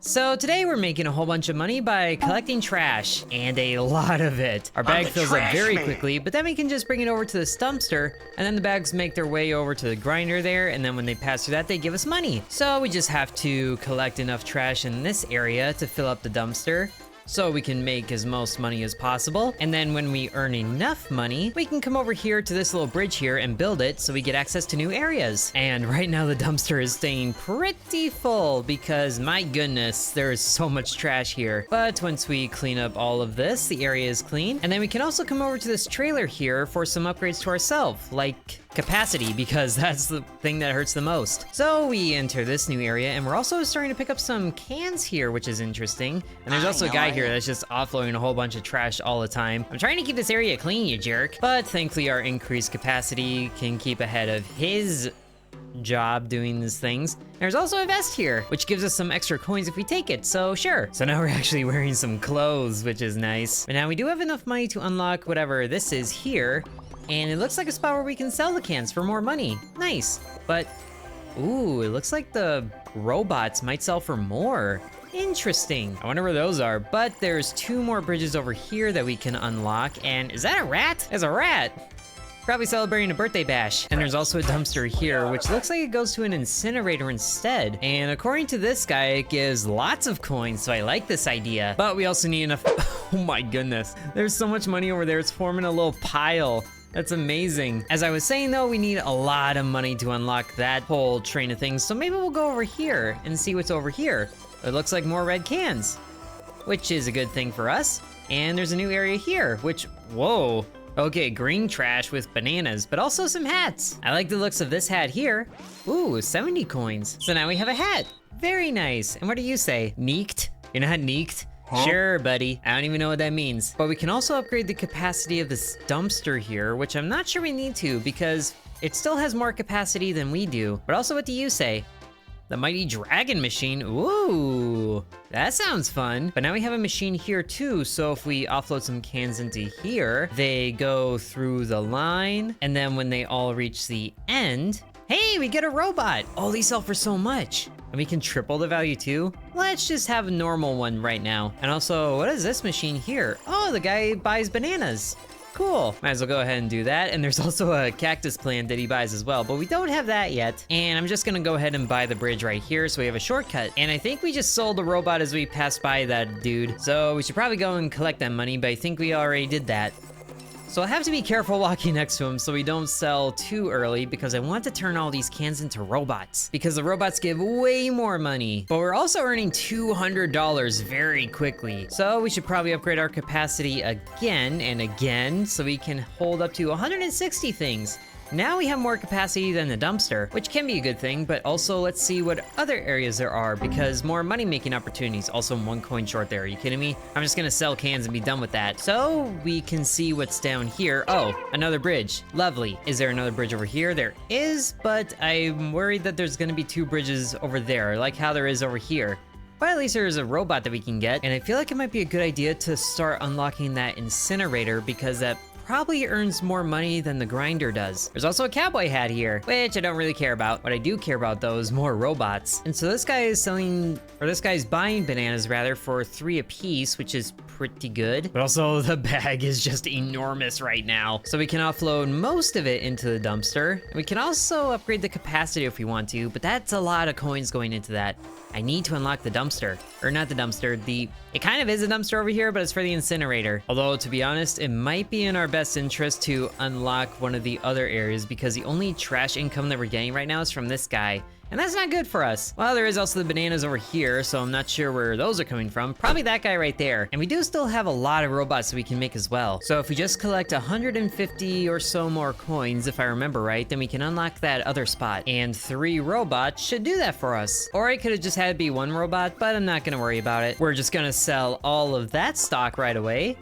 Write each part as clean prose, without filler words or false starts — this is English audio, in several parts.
So today we're making a whole bunch of money by collecting trash, and a lot of it. Our bag fills up very quickly, but then we can just bring it over to this dumpster, and then the bags make their way over to the grinder there, and then when they pass through that, they give us money. So we just have to collect enough trash in this area to fill up the dumpster, so we can make as most money as possible. And then when we earn enough money, we can come over here to this little bridge here and build it so we get access to new areas. And right now the dumpster is staying pretty full because my goodness, there is so much trash here. But once we clean up all of this, the area is clean. And then we can also come over to this trailer here for some upgrades to ourselves, like capacity, because that's the thing that hurts the most. So we enter this new area, and we're also starting to pick up some cans here, which is interesting. And there's also a guy here that's just offloading a whole bunch of trash all the time. I'm trying to keep this area clean, you jerk. But thankfully our increased capacity can keep ahead of his job doing these things. There's also a vest here, which gives us some extra coins if we take it, so sure. So now we're actually wearing some clothes, which is nice. But now we do have enough money to unlock whatever this is here. And it looks like a spot where we can sell the cans for more money. Nice. But, ooh, it looks like the robots might sell for more. Interesting. I wonder where those are. But there's 2 more bridges over here that we can unlock. And is that a rat? There's a rat. Probably celebrating a birthday bash. And there's also a dumpster here, which looks like it goes to an incinerator instead. And according to this guy, it gives lots of coins, so I like this idea. But we also need enough. Oh my goodness. There's so much money over there. It's forming a little pile. That's amazing. As I was saying though, we need a lot of money to unlock that whole train of things. So maybe we'll go over here and see what's over here. It looks like more red cans, which is a good thing for us. And there's a new area here, which, whoa. Okay, green trash with bananas, but also some hats. I like the looks of this hat here. Ooh, 70 coins. So now we have a hat. Very nice. And what do you say? Neeked? You're not neeked? Huh? Sure, buddy. I don't even know what that means. But we can also upgrade the capacity of this dumpster here, which I'm not sure we need to because it still has more capacity than we do. But also, what do you say? The mighty dragon machine. Ooh, that sounds fun. But now we have a machine here too. So if we offload some cans into here, they go through the line. And then when they all reach the end, hey, we get a robot. Oh, these sell for so much. And we can triple the value too. Let's just have a normal one right now. And also, what is this machine here? Oh, the guy buys bananas. Cool, might as well go ahead and do that. And there's also a cactus plant that he buys as well, but we don't have that yet. And I'm just gonna go ahead and buy the bridge right here so we have a shortcut. And I think we just sold the robot as we passed by that dude. So we should probably go and collect that money, but I think we already did that. So I have to be careful walking next to him so we don't sell too early because I want to turn all these cans into robots because the robots give way more money. But we're also earning $200 very quickly. So we should probably upgrade our capacity again and again so we can hold up to 160 things. Now we have more capacity than the dumpster, which can be a good thing, but also let's see what other areas there are because more money-making opportunities. Also 1 coin short there, are you kidding me? I'm just gonna sell cans and be done with that. So we can see what's down here. Oh, another bridge, lovely. Is there another bridge over here? There is, but I'm worried that there's gonna be 2 bridges over there, like how there is over here. But at least there's a robot that we can get, and I feel like it might be a good idea to start unlocking that incinerator because that probably earns more money than the grinder does. There's also a cowboy hat here, which I don't really care about. What I do care about though is more robots. And so this guy is selling, or this guy's buying bananas rather for 3 a piece, which is pretty good. But also the bag is just enormous right now. So we can offload most of it into the dumpster. And we can also upgrade the capacity if we want to, but that's a lot of coins going into that. I need to unlock the dumpster, or not the dumpster, it kind of is a dumpster over here, but it's for the incinerator. Although, to be honest, it might be in our best interest to unlock one of the other areas because the only trash income that we're getting right now is from this guy. And that's not good for us. Well, there is also the bananas over here, so I'm not sure where those are coming from. Probably that guy right there. And we do still have a lot of robots that we can make as well. So if we just collect 150 or so more coins, if I remember right, then we can unlock that other spot. And 3 robots should do that for us. Or I could have just had it be 1 robot, but I'm not gonna worry about it. We're just gonna sell all of that stock right away.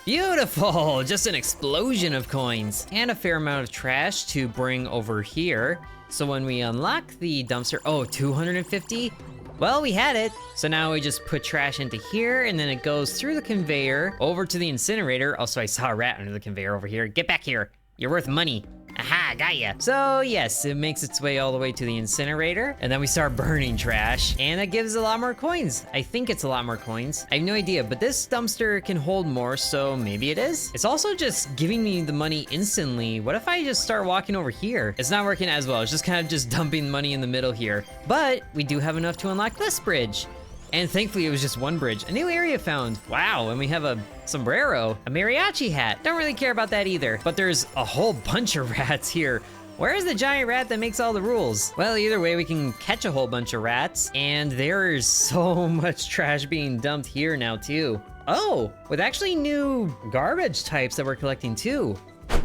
Beautiful, just an explosion of coins and a fair amount of trash to bring over here. So when we unlock the dumpster, oh, 250? Well, we had it. So now we just put trash into here and then it goes through the conveyor over to the incinerator. Also, I saw a rat under the conveyor over here. Get back here. You're worth money. Aha. Haha, got ya. So yes, it makes its way all the way to the incinerator, and then we start burning trash, and that gives a lot more coins. I think it's a lot more coins. I have no idea, but this dumpster can hold more, so maybe it is. It's also just giving me the money instantly. What if I just start walking over here? It's not working as well. It's just kind of just dumping money in the middle here, but we do have enough to unlock this bridge. And thankfully it was just one bridge. A new area found. Wow, and we have a sombrero, a mariachi hat. Don't really care about that either. But there's a whole bunch of rats here. Where's the giant rat that makes all the rules? Well, either way, we can catch a whole bunch of rats. And there is so much trash being dumped here now too. Oh, with actually new garbage types that we're collecting too.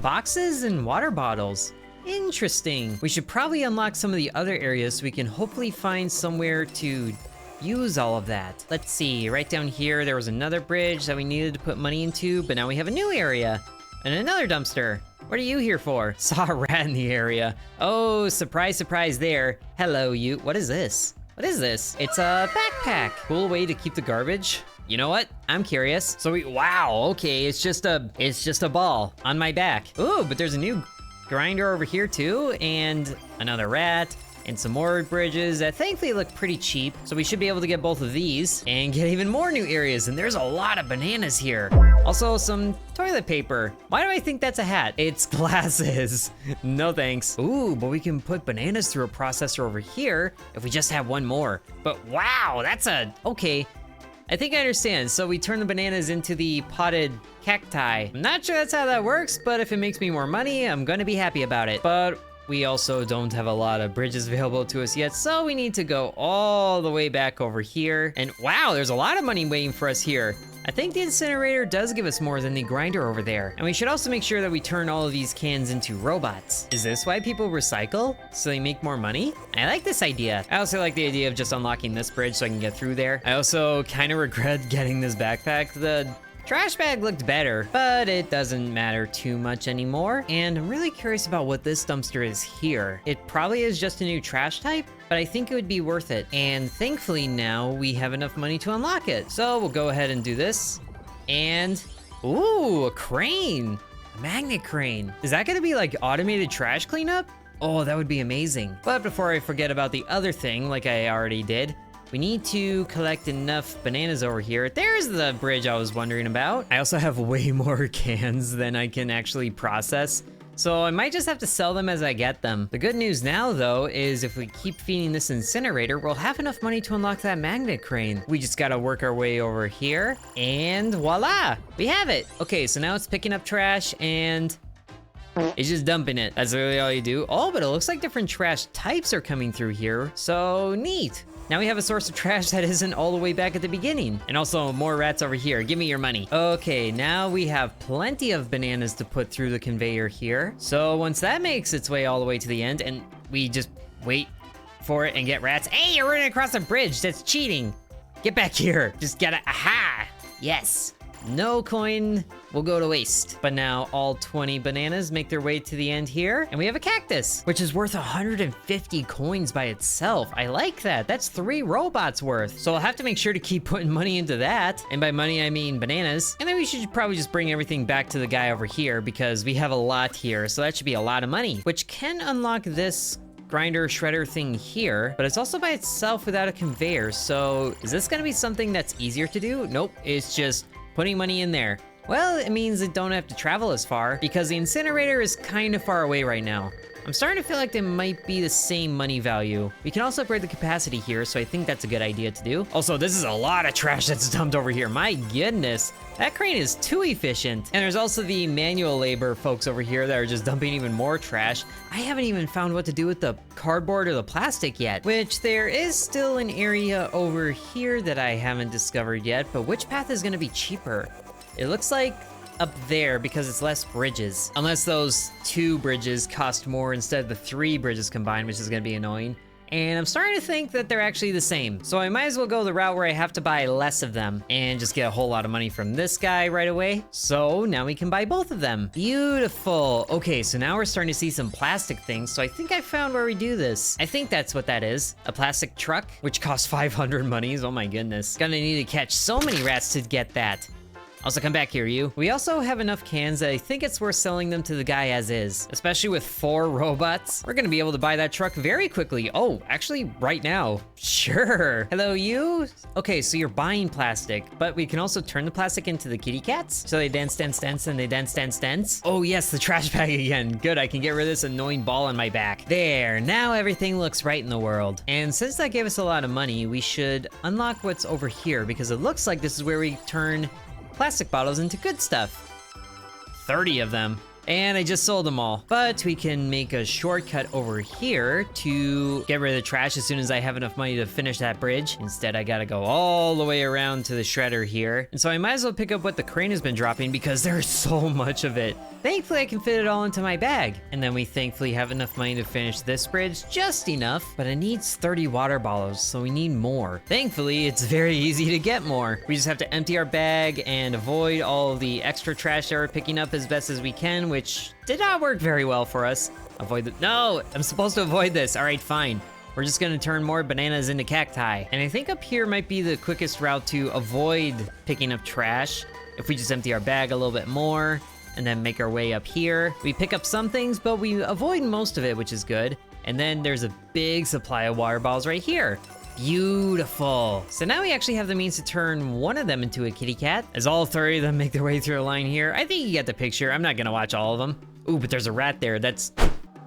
Boxes and water bottles. Interesting. We should probably unlock some of the other areas so we can hopefully find somewhere to use all of that. Let's see, right down here, there was another bridge that we needed to put money into, but now we have a new area and another dumpster. What are you here for? Saw a rat in the area. Oh, surprise, surprise there. Hello, you. What is this? What is this? It's a backpack. Cool way to keep the garbage. You know what? I'm curious. So wow, okay, it's just a ball on my back. Ooh, but there's a new grinder over here too, and another rat. And some more bridges that thankfully look pretty cheap. So we should be able to get both of these and get even more new areas. And there's a lot of bananas here. Also some toilet paper. Why do I think that's a hat? It's glasses. No thanks. Ooh, but we can put bananas through a processor over here if we just have one more. But wow, okay. I think I understand. So we turn the bananas into the potted cacti. I'm not sure that's how that works, but if it makes me more money, I'm gonna be happy about it. But we also don't have a lot of bridges available to us yet, so we need to go all the way back over here. And wow, there's a lot of money waiting for us here. I think the incinerator does give us more than the grinder over there. And we should also make sure that we turn all of these cans into robots. Is this why people recycle? So they make more money? I like this idea. I also like the idea of just unlocking this bridge so I can get through there. I also kind of regret getting this backpack. The trash bag looked better, but it doesn't matter too much anymore. And I'm really curious about what this dumpster is here. It probably is just a new trash type, but I think it would be worth it. And thankfully now we have enough money to unlock it. So we'll go ahead and do this. And, ooh, a crane, a magnet crane. Is that gonna be like automated trash cleanup? Oh, that would be amazing. But before I forget about the other thing, like I already did, we need to collect enough bananas over here. There's the bridge I was wondering about. I also have way more cans than I can actually process, so I might just have to sell them as I get them. The good news now, though, is if we keep feeding this incinerator, we'll have enough money to unlock that magnet crane. We just gotta work our way over here, and voila, we have it. Okay, so now it's picking up trash, and it's just dumping it. That's really all you do. Oh, but it looks like different trash types are coming through here, so neat. Now we have a source of trash that isn't all the way back at the beginning. And also more rats over here. Give me your money. Okay, now we have plenty of bananas to put through the conveyor here. So once that makes its way all the way to the end and we just wait for it and get rats. Hey, you're running across a bridge. That's cheating. Get back here. Just gotta, aha. Yes. No coin will go to waste. But now all 20 bananas make their way to the end here. And we have a cactus, which is worth 150 coins by itself. I like that. That's 3 robots worth. So I'll have to make sure to keep putting money into that. And by money, I mean bananas. And then we should probably just bring everything back to the guy over here because we have a lot here. So that should be a lot of money, which can unlock this grinder shredder thing here, but it's also by itself without a conveyor. So is this gonna be something that's easier to do? Nope, it's just putting money in there. Well, it means it don't have to travel as far because the incinerator is kind of far away right now. I'm starting to feel like they might be the same money value. We can also upgrade the capacity here, so I think that's a good idea to do. Also, this is a lot of trash that's dumped over here. My goodness, that crane is too efficient. And there's also the manual labor folks over here that are just dumping even more trash. I haven't even found what to do with the cardboard or the plastic yet, which there is still an area over here that I haven't discovered yet, but which path is gonna be cheaper? It looks like up there because it's less bridges. Unless those 2 bridges cost more instead of the 3 bridges combined, which is gonna be annoying. And I'm starting to think that they're actually the same. So I might as well go the route where I have to buy less of them and just get a whole lot of money from this guy right away. So now we can buy both of them. Beautiful. Okay, so now we're starting to see some plastic things. So I think I found where we do this. I think that's what that is. A plastic truck, which costs 500 monies. Oh my goodness. Gonna need to catch so many rats to get that. Also, come back here, you. We also have enough cans that I think it's worth selling them to the guy as is. Especially with 4 robots. We're gonna be able to buy that truck very quickly. Oh, actually, right now. Sure. Hello, you? Okay, so you're buying plastic, but we can also turn the plastic into the kitty cats. So they dance, and they dance. Oh, yes, the trash bag again. Good, I can get rid of this annoying ball on my back. There, now everything looks right in the world. And since that gave us a lot of money, we should unlock what's over here because it looks like this is where we turn plastic bottles into good stuff. 30 of them. And I just sold them all. But we can make a shortcut over here to get rid of the trash as soon as I have enough money to finish that bridge. Instead, I gotta go all the way around to the shredder here. And so I might as well pick up what the crane has been dropping because there's so much of it. Thankfully, I can fit it all into my bag. And then we thankfully have enough money to finish this bridge, just enough, but it needs 30 water bottles, so we need more. Thankfully, it's very easy to get more. We just have to empty our bag and avoid all of the extra trash that we're picking up as best as we can, which did not work very well for us. Avoid the— no, I'm supposed to avoid this. All right, fine. We're just gonna turn more bananas into cacti. And I think up here might be the quickest route to avoid picking up trash. If we just empty our bag a little bit more, and then make our way up here. We pick up some things, but we avoid most of it, which is good. And then there's a big supply of water balls right here. Beautiful. So now we actually have the means to turn one of them into a kitty cat. As all 30 of them make their way through a line here. I think you get the picture. I'm not gonna watch all of them. Ooh, but there's a rat there that's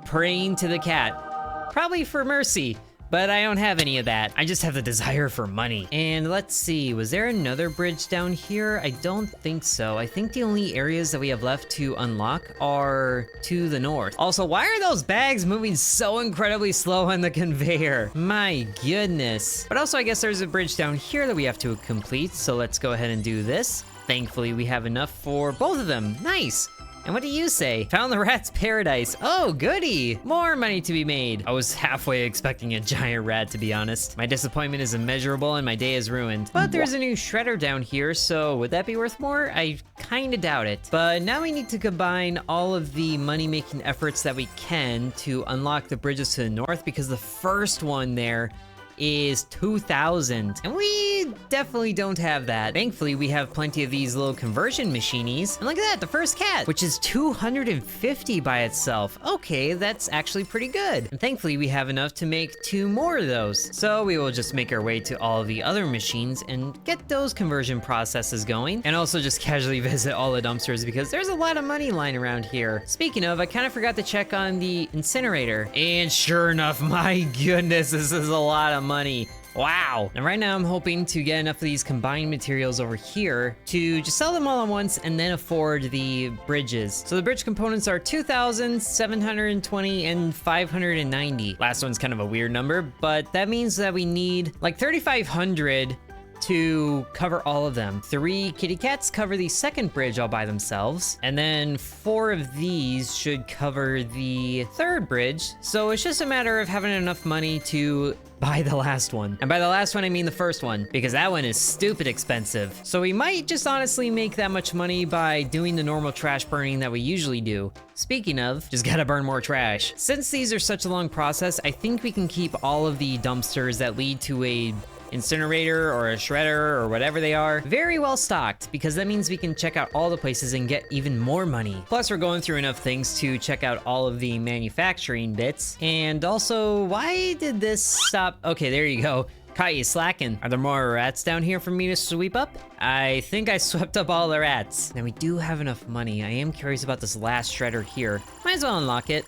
praying to the cat. Probably for mercy. But I don't have any of that. I just have the desire for money. And let's see, was there another bridge down here? I don't think so. I think the only areas that we have left to unlock are to the north. Also, why are those bags moving so incredibly slow on the conveyor? My goodness. But also, I guess there's a bridge down here that we have to complete. So let's go ahead and do this. Thankfully, we have enough for both of them. Nice. And what do you say? Found the rat's paradise. Oh, goody. More money to be made. I was halfway expecting a giant rat, to be honest. My disappointment is immeasurable and my day is ruined. But there's a new shredder down here, so would that be worth more? I kinda doubt it. But now we need to combine all of the money-making efforts that we can to unlock the bridges to the north, because the first one there is 2,000, and we definitely don't have that. Thankfully, we have plenty of these little conversion machinies, and look at that, the first cat, which is 250 by itself. Okay, that's actually pretty good. And thankfully, we have enough to make 2 more of those. So we will just make our way to all of the other machines and get those conversion processes going, and also just casually visit all the dumpsters because there's a lot of money lying around here. Speaking of, I kind of forgot to check on the incinerator, and sure enough, my goodness, this is a lot of money. Wow. And right now I'm hoping to get enough of these combined materials over here to just sell them all at once and then afford the bridges. So the bridge components are 2,720 and 590. Last one's kind of a weird number, but that means that we need like 3,500 to cover all of them. 3 kitty cats cover the second bridge all by themselves, and then 4 of these should cover the third bridge. So it's just a matter of having enough money to buy the last one. And by the last one, I mean the first one, because that one is stupid expensive. So we might just honestly make that much money by doing the normal trash burning that we usually do. Speaking of, just gotta burn more trash. Since these are such a long process, I think we can keep all of the dumpsters that lead to a incinerator or a shredder or whatever they are very well stocked, because that means we can check out all the places and get even more money. Plus, we're going through enough things to check out all of the manufacturing bits. And also, why did this stop? Okay, there you go. Caught you slacking. Are there more rats down here for me to sweep up? I think I swept up all the rats. Now we do have enough money. I am curious about this last shredder here. Might as well unlock it.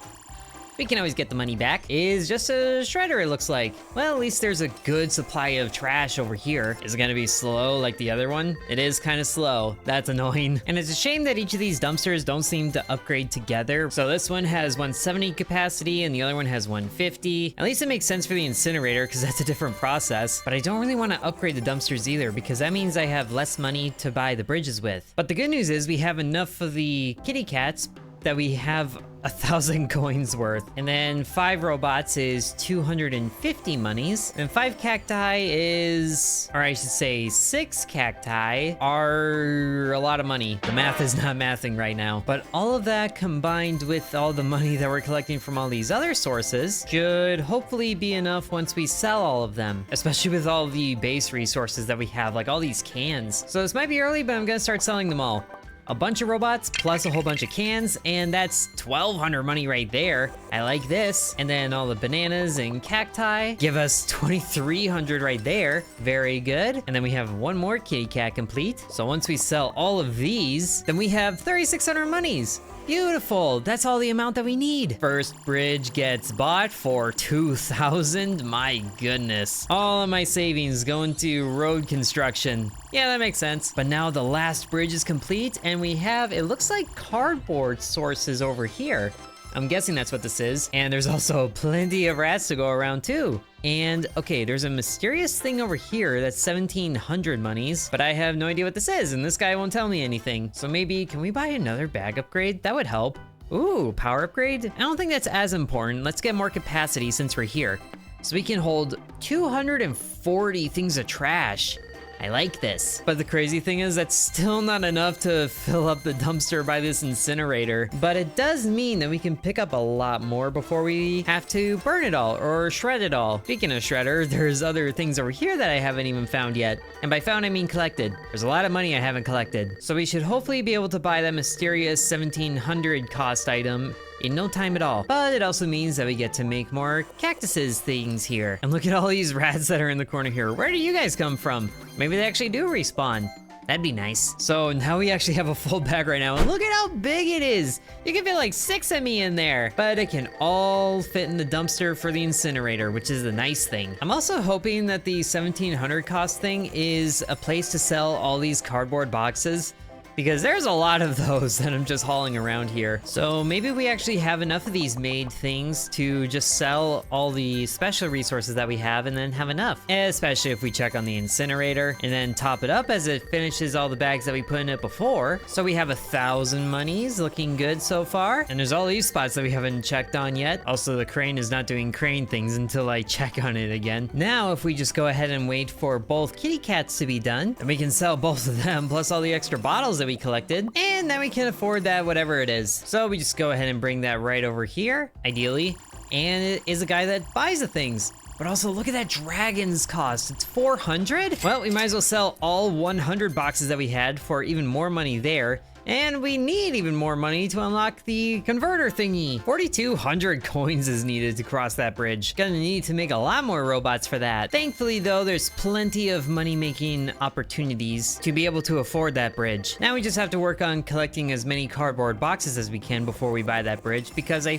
We can always get the money back. Is just a shredder, it looks like. Well, at least there's a good supply of trash over here. Is it gonna be slow like the other one? It is kind of slow. That's annoying. And it's a shame that each of these dumpsters don't seem to upgrade together. So this one has 170 capacity and the other one has 150. At least it makes sense for the incinerator because that's a different process. But I don't really want to upgrade the dumpsters either because that means I have less money to buy the bridges with. But the good news is we have enough of the kitty cats that we have 1,000 coins worth. And then 5 robots is 250 monies. And 5 cacti is, or I should say 6 cacti are a lot of money. The math is not mathing right now. But all of that combined with all the money that we're collecting from all these other sources should hopefully be enough once we sell all of them. Especially with all the base resources that we have, like all these cans. So this might be early, but I'm gonna start selling them all. A bunch of robots plus a whole bunch of cans, and that's 1,200 money right there. I like this. And then all the bananas and cacti give us 2,300 right there. Very good. And then we have one more kitty cat complete. So once we sell all of these, then we have 3,600 monies. Beautiful, that's all the amount that we need. First bridge gets bought for 2,000, my goodness. All of my savings going to road construction. Yeah, that makes sense. But now the last bridge is complete and we have, it looks like cardboard sources over here. I'm guessing that's what this is. And there's also plenty of rats to go around too. And okay, there's a mysterious thing over here that's 1,700 monies, but I have no idea what this is, and this guy won't tell me anything. So maybe, can we buy another bag upgrade? That would help. Ooh, power upgrade? I don't think that's as important. Let's get more capacity since we're here. So we can hold 240 things of trash. I like this. But the crazy thing is that's still not enough to fill up the dumpster by this incinerator. But it does mean that we can pick up a lot more before we have to burn it all or shred it all. Speaking of shredder, there's other things over here that I haven't even found yet. And by found, I mean collected. There's a lot of money I haven't collected. So we should hopefully be able to buy that mysterious 1,700 cost item in no time at all. But it also means that we get to make more cactuses things here. And look at all these rats that are in the corner here. Where do you guys come from? Maybe they actually do respawn. That'd be nice. So now we actually have a full bag right now. And look at how big it is. You can fit like 6 of me in there. But it can all fit in the dumpster for the incinerator, which is the nice thing. I'm also hoping that the 1,700 cost thing is a place to sell all these cardboard boxes, because there's a lot of those that I'm just hauling around here. So maybe we actually have enough of these made things to just sell all the special resources that we have and then have enough. Especially if we check on the incinerator and then top it up as it finishes all the bags that we put in it before. So we have 1,000 monies, looking good so far. And there's all these spots that we haven't checked on yet. Also, the crane is not doing crane things until I check on it again. Now, if we just go ahead and wait for both kitty cats to be done, then we can sell both of them plus all the extra bottles that we collected, and then we can afford that whatever it is. So we just go ahead and bring that right over here, ideally, and it is a guy that buys the things. But also look at that dragon's cost, it's 400? Well, we might as well sell all 100 boxes that we had for even more money there. And we need even more money to unlock the converter thingy. 4,200 coins is needed to cross that bridge. Gonna need to make a lot more robots for that. Thankfully though, there's plenty of money-making opportunities to be able to afford that bridge. Now we just have to work on collecting as many cardboard boxes as we can before we buy that bridge, because I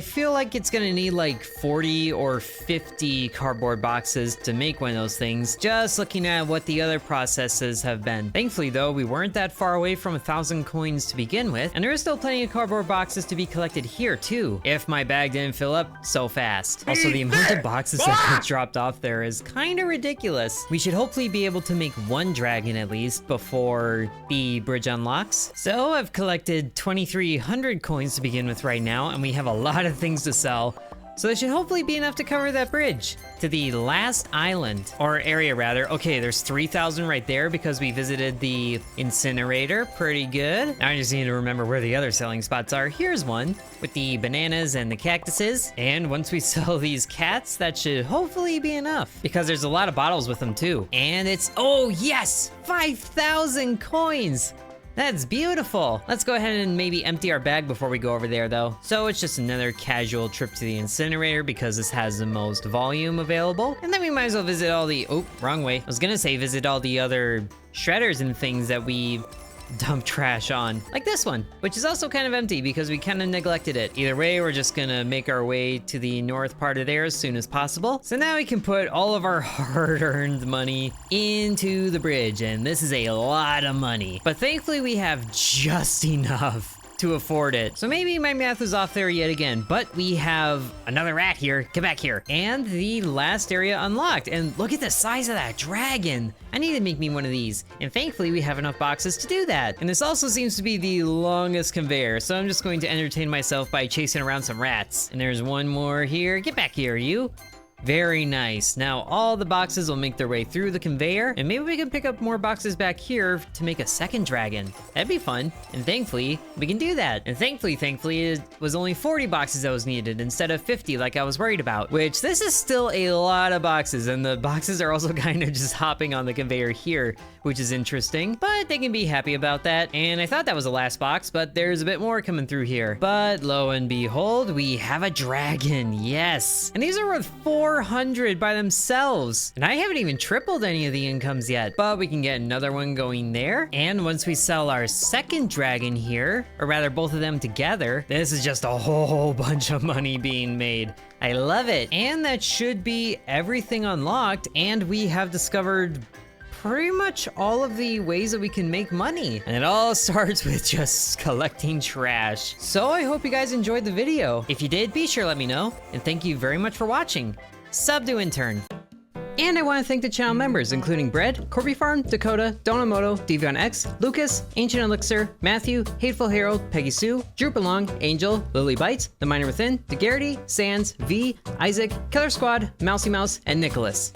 feel like it's gonna need like 40 or 50 cardboard boxes to make one of those things, just looking at what the other processes have been. Thankfully though, we weren't that far away from 1,000 coins to begin with, and there is still plenty of cardboard boxes to be collected here too, if my bag didn't fill up so fast. Also, the amount of boxes that get dropped off there is kinda ridiculous. We should hopefully be able to make one dragon at least before the bridge unlocks. So I've collected 2,300 coins to begin with right now, and we have a lot of things to sell. So that should hopefully be enough to cover that bridge to the last island, or area rather. Okay, there's 3,000 right there because we visited the incinerator. Pretty good. Now I just need to remember where the other selling spots are. Here's one with the bananas and the cactuses. And once we sell these cats, that should hopefully be enough, because there's a lot of bottles with them too. And it's, oh yes, 5,000 coins. That's beautiful. Let's go ahead and maybe empty our bag before we go over there though. So it's just another casual trip to the incinerator because this has the most volume available. And then we might as well visit all the, oh, wrong way. I was gonna say visit all the other shredders and things that we dump trash on, like this one, which is also kind of empty because we kind of neglected it. Either way, we're just gonna make our way to the north part of there as soon as possible. So now we can put all of our hard-earned money into the bridge, and this is a lot of money. But thankfully we have just enough to afford it. So maybe my math is off there yet again, but we have another rat here. Get back here. And the last area unlocked. And look at the size of that dragon. I need to make me one of these. And thankfully we have enough boxes to do that. And this also seems to be the longest conveyor. So I'm just going to entertain myself by chasing around some rats. And there's one more here. Get back here, you. Very nice. Now all the boxes will make their way through the conveyor, and maybe we can pick up more boxes back here to make a second dragon. That'd be fun. And thankfully, we can do that. And thankfully, it was only 40 boxes that was needed instead of 50 like I was worried about. Which, this is still a lot of boxes, and the boxes are also kind of just hopping on the conveyor here, which is interesting. But they can be happy about that. And I thought that was the last box, but there's a bit more coming through here. But lo and behold, we have a dragon. Yes. And these are worth 400 by themselves. And I haven't even tripled any of the incomes yet, but we can get another one going there. And once we sell our second dragon here, or rather both of them together, this is just a whole bunch of money being made. I love it. And that should be everything unlocked. And we have discovered pretty much all of the ways that we can make money. And it all starts with just collecting trash. So I hope you guys enjoyed the video. If you did, be sure to let me know. And thank you very much for watching. Sub to Intern. And I want to thank the channel members, including Bread, Corby Farm, Dakota, Donamoto, Devion X, Lucas, Ancient Elixir, Matthew, Hateful Harold, Peggy Sue, Droop Along, Angel, Lily Bites, The Miner Within, DeGarrity, Sands, V, Isaac, Killer Squad, Mousy Mouse, and Nicholas.